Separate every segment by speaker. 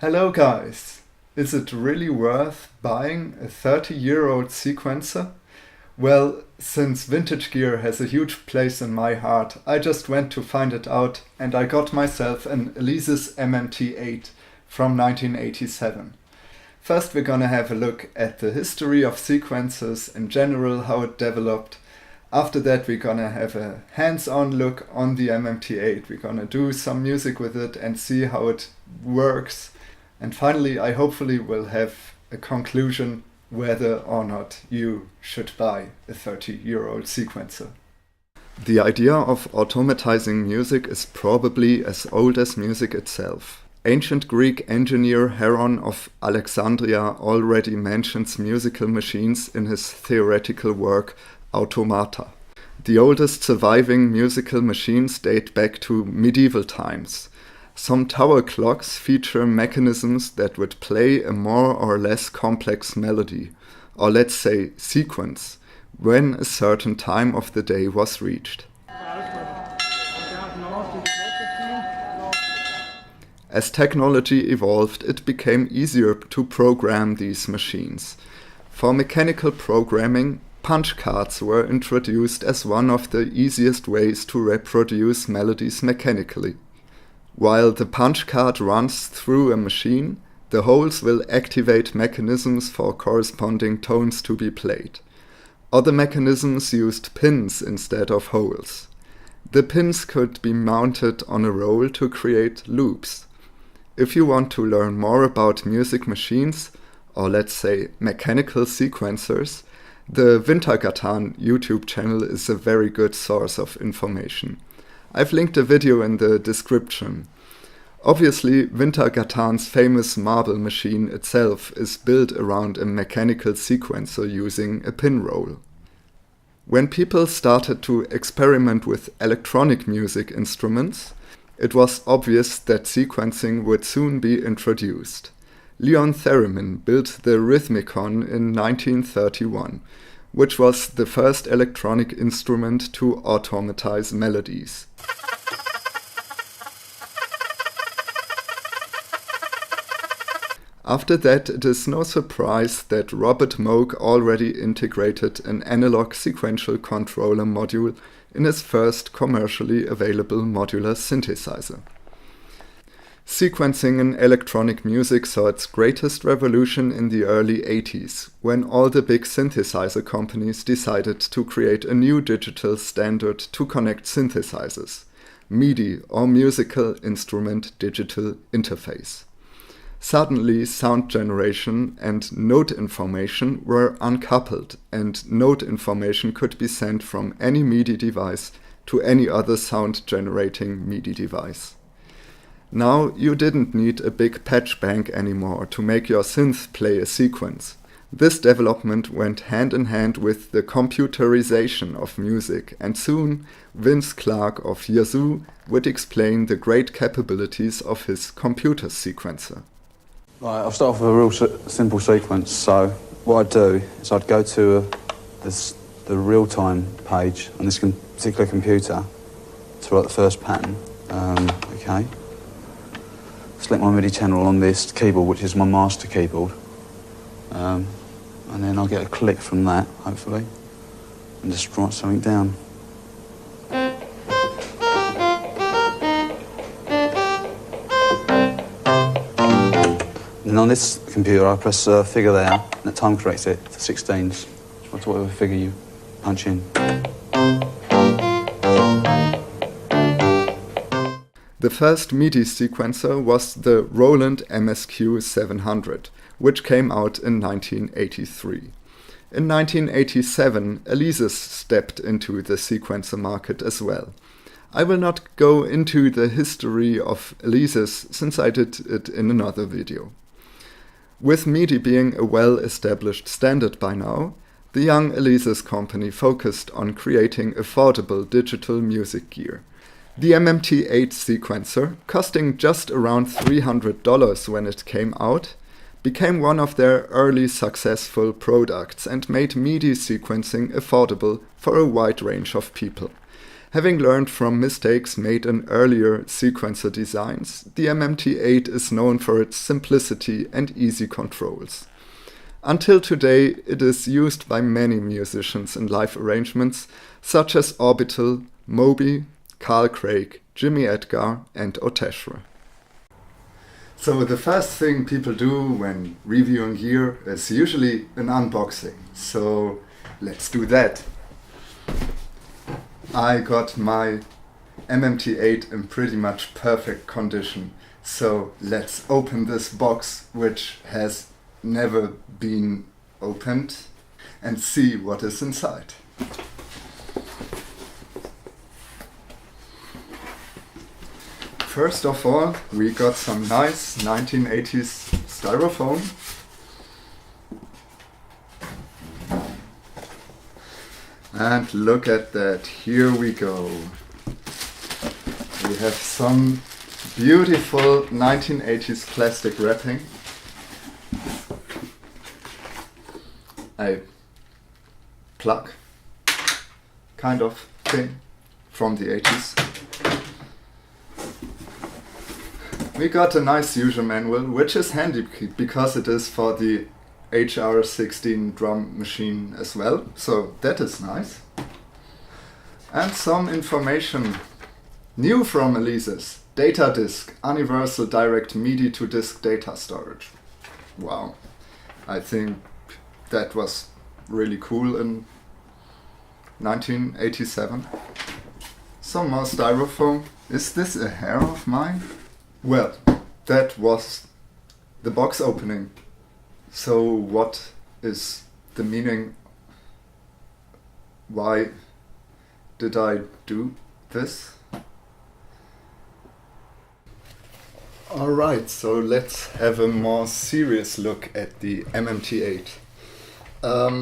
Speaker 1: Hello guys! Is it really worth buying a 30-year-old sequencer? Well, since vintage gear has a huge place in my heart, I just went to find it out and I got myself an Alesis MMT-8 from 1987. First we're gonna have a look at the history of sequencers in general, how it developed. After that we're gonna have a hands-on look on the MMT-8. We're gonna do some music with it and see how it works. And finally, I hopefully will have a conclusion whether or not you should buy a 30-year-old sequencer. The idea of automatizing music is probably as old as music itself. Ancient Greek engineer Heron of Alexandria already mentions musical machines in his theoretical work Automata. The oldest surviving musical machines date back to medieval times. Some tower clocks feature mechanisms that would play a more or less complex melody, or let's say sequence, when a certain time of the day was reached. As technology evolved, it became easier to program these machines. For mechanical programming, punch cards were introduced as one of the easiest ways to reproduce melodies mechanically. While the punch card runs through a machine, the holes will activate mechanisms for corresponding tones to be played. Other mechanisms used pins instead of holes. The pins could be mounted on a roll to create loops. If you want to learn more about music machines, or let's say mechanical sequencers, the Wintergatan YouTube channel is a very good source of information. I've linked a video in the description. Obviously, Wintergatan's famous marble machine itself is built around a mechanical sequencer using a pin roll. When people started to experiment with electronic music instruments, it was obvious that sequencing would soon be introduced. Leon Theremin built the Rhythmicon in 1931, which was the first electronic instrument to automatize melodies. After that, it is no surprise that Robert Moog already integrated an analog sequential controller module in his first commercially available modular synthesizer. Sequencing in electronic music saw its greatest revolution in the early 80s, when all the big synthesizer companies decided to create a new digital standard to connect synthesizers, MIDI or Musical Instrument Digital Interface. Suddenly, sound generation and note information were uncoupled, and note information could be sent from any MIDI device to any other sound-generating MIDI device. Now you didn't need a big patch bank anymore to make your synth play a sequence. This development went hand in hand with the computerization of music, and soon Vince Clarke of Yazoo would explain the great capabilities of his computer sequencer.
Speaker 2: Right, I'll start off with a real simple sequence. So what I'd do is I'd go to the real-time page on this particular computer to write the first pattern. Okay. Select my MIDI channel on this keyboard, which is my master keyboard. And then I'll get a click from that, hopefully, and just write something down. And on this computer, I press figure there, and it time corrects it to 16s. That's whatever figure you punch in.
Speaker 1: The first MIDI sequencer was the Roland MSQ 700, which came out in 1983. In 1987, Alesis stepped into the sequencer market as well. I will not go into the history of Alesis since I did it in another video. With MIDI being a well-established standard by now, the young Alesis company focused on creating affordable digital music gear. The MMT-8 sequencer, costing just around $300 when it came out, became one of their early successful products and made MIDI sequencing affordable for a wide range of people. Having learned from mistakes made in earlier sequencer designs, the MMT-8 is known for its simplicity and easy controls. Until today, it is used by many musicians in live arrangements, such as Orbital, Moby, Carl Craig, Jimmy Edgar and Oteshra. So the first thing people do when reviewing gear is usually an unboxing. So let's do that. I got my MMT-8 in pretty much perfect condition. So let's open this box, which has never been opened, and see what is inside. First of all, we got some nice 1980s styrofoam. And look at that, here we go. We have some beautiful 1980s plastic wrapping. A plug kind of thing from the 80s. We got a nice user manual, which is handy because it is for the HR16 drum machine as well, so that is nice. And some information new from Alesis: data disk, universal direct MIDI to disk data storage. Wow, I think that was really cool in 1987. Some more styrofoam. Is this a hair of mine? Well, that was the box opening. So what is the meaning? Why did I do this? Alright, so let's have a more serious look at the MMT-8.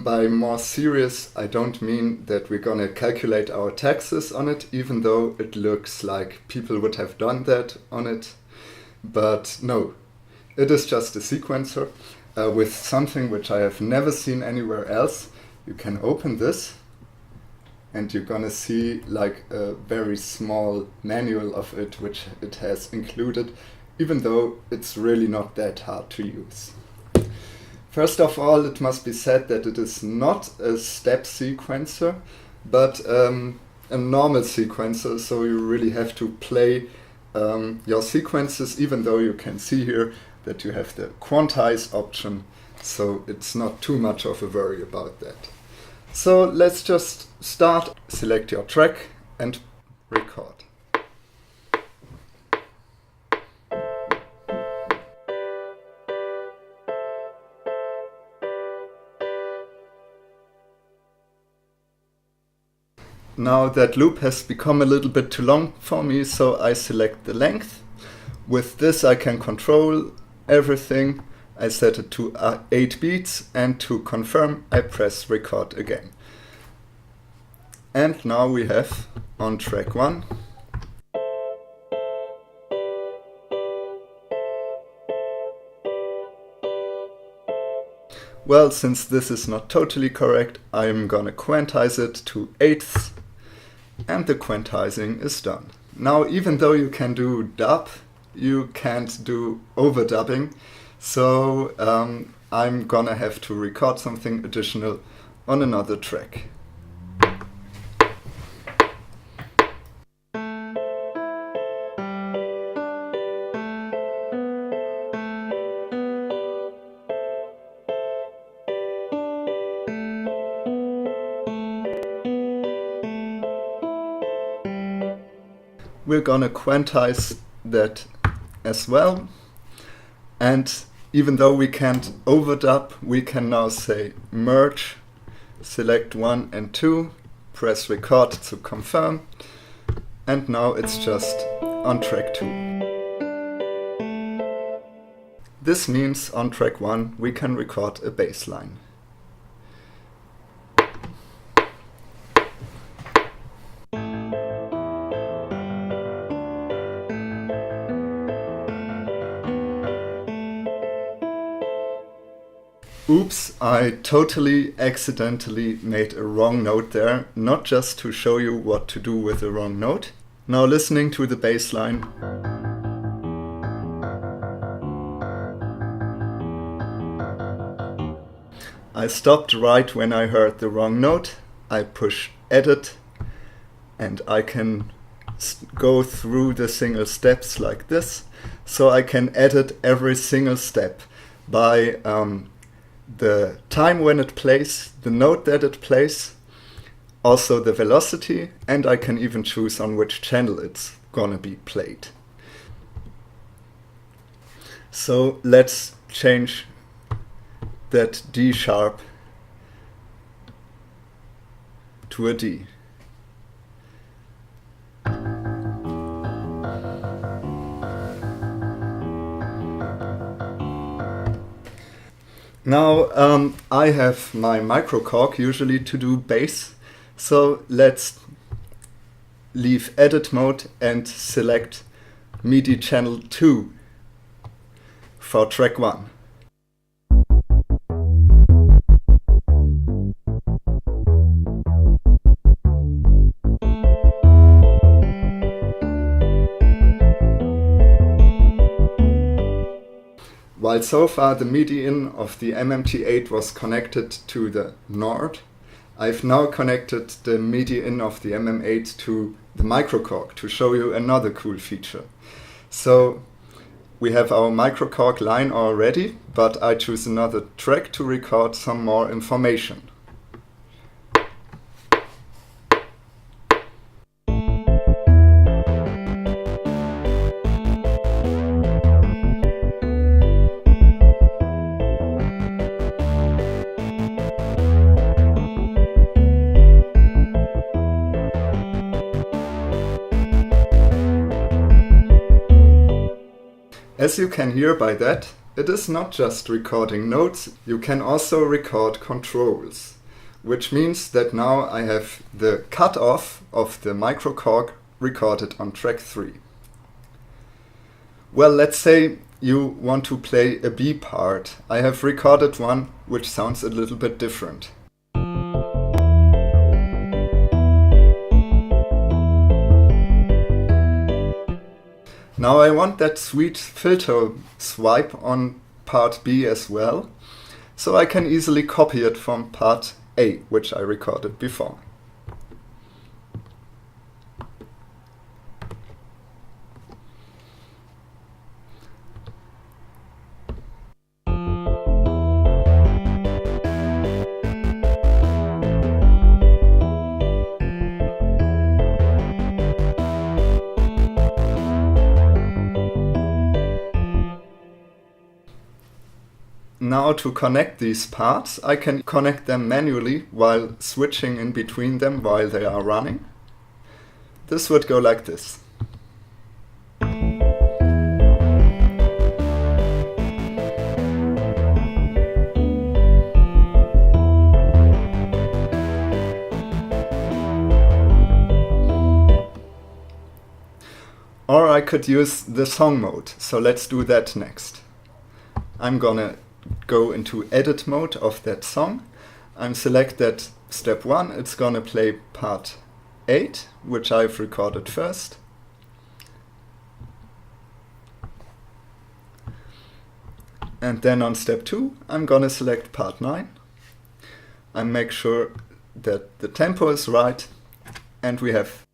Speaker 1: By more serious, I don't mean that we're gonna calculate our taxes on it, even though it looks like people would have done that on it. But no, it is just a sequencer with something which I have never seen anywhere else. You can open this and you're gonna see like a very small manual of it, which it has included, even though it's really not that hard to use. First of all, it must be said that it is not a step sequencer, but a normal sequencer, so you really have to play your sequences, even though you can see here that you have the quantize option, so it's not too much of a worry about that. So let's just start. Select your track and record. Now that loop has become a little bit too long for me, so I select the length. With this I can control everything. I set it to 8 beats, and to confirm I press record again. And now we have on track 1. Well, since this is not totally correct, I'm gonna quantize it to 8ths. And the quantizing is done. Now, even though you can do dub, you can't do overdubbing, so I'm gonna have to record something additional on another track. We're gonna quantize that as well, and even though we can't overdub, we can now say merge, select 1 and 2, press record to confirm, and now it's just on track 2. This means on track 1 we can record a bass line. Oops, I totally accidentally made a wrong note there, not just to show you what to do with a wrong note. Now listening to the bass line. I stopped right when I heard the wrong note. I push edit and I can go through the single steps like this. So I can edit every single step by the time when it plays, the note that it plays, also the velocity, and I can even choose on which channel it's gonna be played. So let's change that D sharp to a D. Now I have my microcorg usually to do bass, so let's leave edit mode and select MIDI channel 2 for track 1. While so far the MIDI in of the MMT-8 was connected to the Nord, I've now connected the MIDI in of the MM8 to the microcorg to show you another cool feature. So we have our microcorg line already, but I choose another track to record some more information. As you can hear by that, it is not just recording notes, you can also record controls. Which means that now I have the cutoff of the microcorg recorded on track 3. Well, let's say you want to play a B part. I have recorded one which sounds a little bit different. Now I want that sweet filter swipe on part B as well, so I can easily copy it from part A, which I recorded before. Now to connect these parts, I can connect them manually while switching in between them while they are running. This would go like this. Or I could use the song mode, so let's do that next. I'm gonna go into edit mode of that song. I'm select that step 1, it's gonna play part 8, which I've recorded first. And then on step 2, I'm gonna select part 9. I make sure that the tempo is right, and we have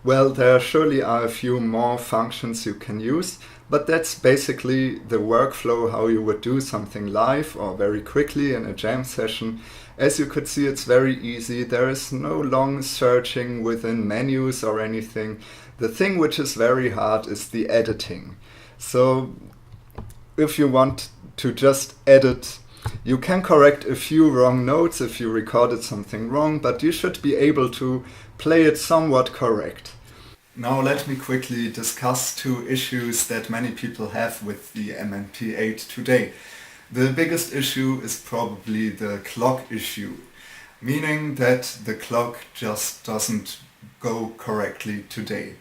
Speaker 1: Well, there surely are a few more functions you can use, but that's basically the workflow how you would do something live or very quickly in a jam session. As you could see, it's very easy. There is no long searching within menus or anything. The thing which is very hard is the editing. So if you want to just edit, you can correct a few wrong notes if you recorded something wrong, but you should be able to play it somewhat correct. Now let me quickly discuss two issues that many people have with the MMT-8 today. The biggest issue is probably the clock issue, meaning that the clock just doesn't go correctly today.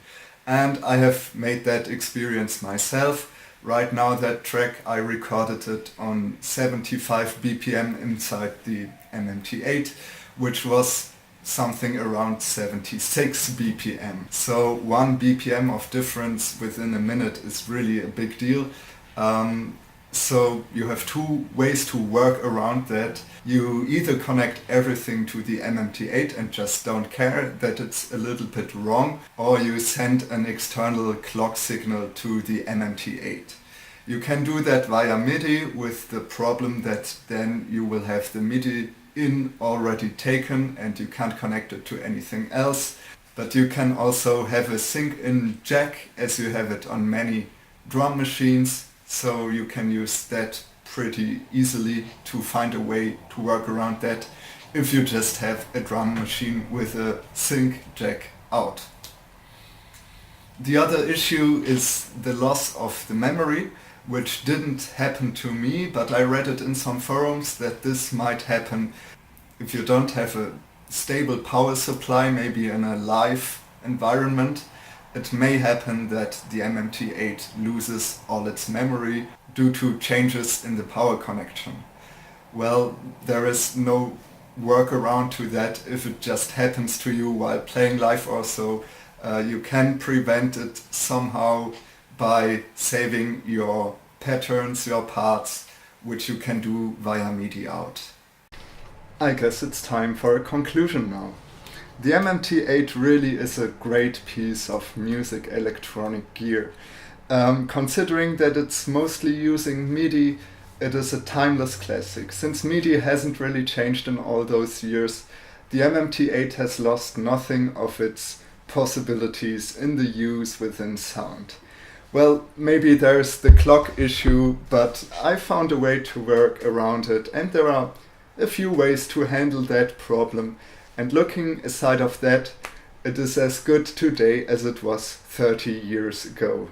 Speaker 1: And I have made that experience myself. Right now that track I recorded it on 75 BPM inside the MMT-8, which was something around 76 BPM. So 1 BPM of difference within a minute is really a big deal. So you have two ways to work around that. You either connect everything to the MMT-8 and just don't care that it's a little bit wrong, or you send an external clock signal to the MMT-8. You can do that via MIDI, with the problem that then you will have the MIDI in already taken and you can't connect it to anything else. But you can also have a sync-in jack, as you have it on many drum machines. So you can use that pretty easily to find a way to work around that if you just have a drum machine with a sync jack out. The other issue is the loss of the memory, which didn't happen to me, but I read it in some forums that this might happen if you don't have a stable power supply, maybe in a live environment. It may happen that the MMT-8 loses all its memory due to changes in the power connection. Well, there is no workaround to that. If it just happens to you while playing live or so, you can prevent it somehow by saving your patterns, your parts, which you can do via MIDI out. I guess it's time for a conclusion now. The MMT-8 really is a great piece of music electronic gear. Considering that it's mostly using MIDI, it is a timeless classic. Since MIDI hasn't really changed in all those years, the MMT-8 has lost nothing of its possibilities in the use within sound. Well, maybe there's the clock issue, but I found a way to work around it, and there are a few ways to handle that problem. And looking aside of that, it is as good today as it was 30 years ago.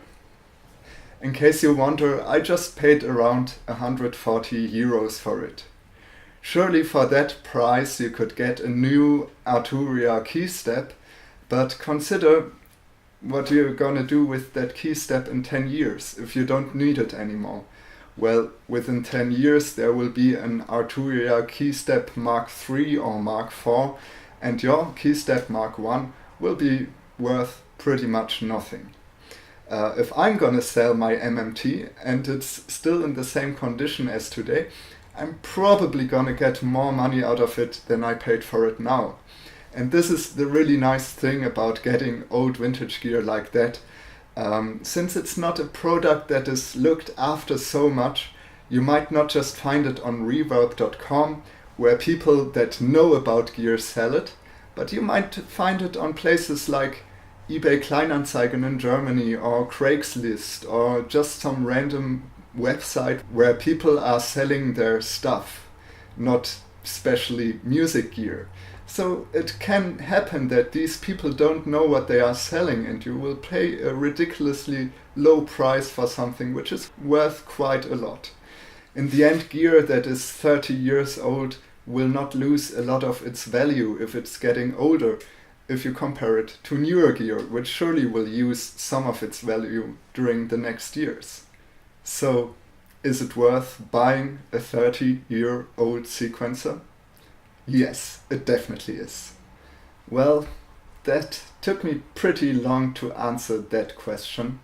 Speaker 1: In case you wonder, I just paid around 140 euros for it. Surely for that price you could get a new Arturia key step, but consider what you're gonna do with that key step in 10 years if you don't need it anymore. Well, within 10 years there will be an Arturia keystep Mark III or Mark IV, and your keystep Mark I will be worth pretty much nothing. If I'm gonna sell my MMT and it's still in the same condition as today, I'm probably gonna get more money out of it than I paid for it now. And this is the really nice thing about getting old vintage gear like that. Since it's not a product that is looked after so much, you might not just find it on reverb.com, where people that know about gear sell it, but you might find it on places like eBay Kleinanzeigen in Germany, or Craigslist, or just some random website where people are selling their stuff, not especially music gear. So it can happen that these people don't know what they are selling, and you will pay a ridiculously low price for something which is worth quite a lot. In the end, gear that is 30 years old will not lose a lot of its value if it's getting older, if you compare it to newer gear, which surely will use some of its value during the next years. So, is it worth buying a 30-year-old sequencer? Yes, it definitely is. Well, that took me pretty long to answer that question.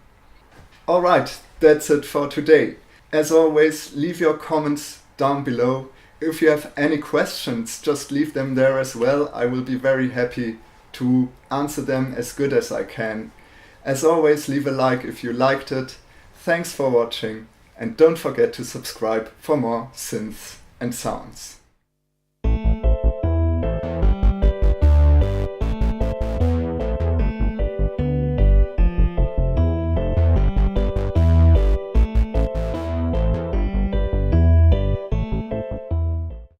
Speaker 1: Alright, that's it for today. As always, leave your comments down below. If you have any questions, just leave them there as well. I will be very happy to answer them as good as I can. As always, leave a like if you liked it. Thanks for watching, and don't forget to subscribe for more synths and sounds.